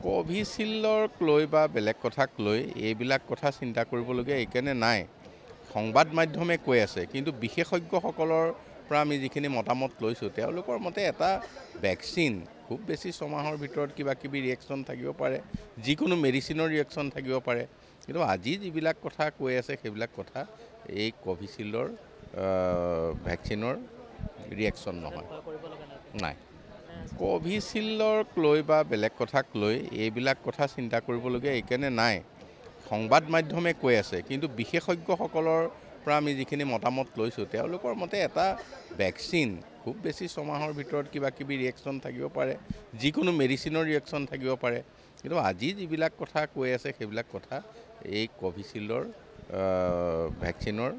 কোভিচিল্ডক লৈ বা বেলেগ কথাক লৈ এইবিলাক কথা চিন্তা কৰিবলগীয়া এইকাৰণে নাই। সংবাদ মাধ্যমে কৈ আছে, কিন্তু বিশেষজ্ঞসকলৰ পৰা আমি যিখিনি মতামত লৈছোঁ তেওঁলোকৰ মতে এটা ভেকচিন খুব বেছি 6 মাহৰ ভিতৰত কিবা কিবি ৰিয়েকশ্যন থাকিব পাৰে, যিকোনো মেডিচিনৰ ৰিয়েকশ্যন থাকিব পাৰে। কিন্তু আজি যিবিলাক কথা কৈ আছে সেইবিলাক কথা এই কোভিচিল্ডৰ ভেকচিনৰ ৰিয়েকশ্যন নহয়, নাই। কোভিচিল্ডক লৈ বা বেলেগ কথাক লৈ এইবিলাক কথা চিন্তা কৰিবলগীয়া এইকাৰণে নাই। সংবাদ মাধ্যমে কৈ আছে, কিন্তু বিশেষজ্ঞসকলৰ পৰা আমি যিখিনি মতামত লৈছোঁ তেওঁলোকৰ মতে এটা ভেকচিন খুব বেছি 6 মাহৰ ভিতৰত কিবা কিবি ৰিয়েকশ্যন থাকিব পাৰে, যিকোনো মেডিচিনৰ ৰিয়েকশ্যন থাকিব পাৰে। কিন্তু আজি যিবিলাক কথা কৈ আছে সেইবিলাক কথা এই কোভিচিল্ডৰ ভেকচিনৰ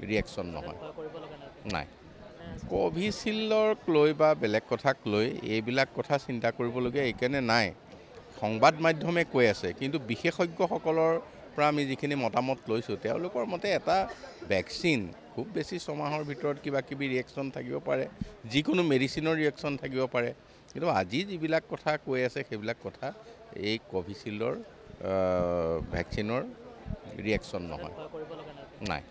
ৰিয়েকশ্যন নহয়, নাই। কোভিচিল্ডক লৈ বা বেলেগ কথাক লৈ এইবিলাক কথা চিন্তা কৰিবলগীয়া এইকাৰণে নাই। সংবাদ মাধ্যমে কৈ আছে, কিন্তু বিশেষজ্ঞসকলৰ পৰা আমি যিখিনি মতামত লৈছোঁ তেওঁলোকৰ মতে এটা ভেকচিন খুব বেছি 6 মাহৰ ভিতৰত কিবা কিবি ৰিয়েকশ্যন থাকিব পাৰে, যিকোনো মেডিচিনৰ ৰিয়েকশ্যন থাকিব পাৰে। কিন্তু আজি যিবিলাক কথা কৈ আছে সেইবিলাক কথা এই কোভিচিল্ডৰ ভেকচিনৰ ৰিয়েকশ্যন নহয়, নাই।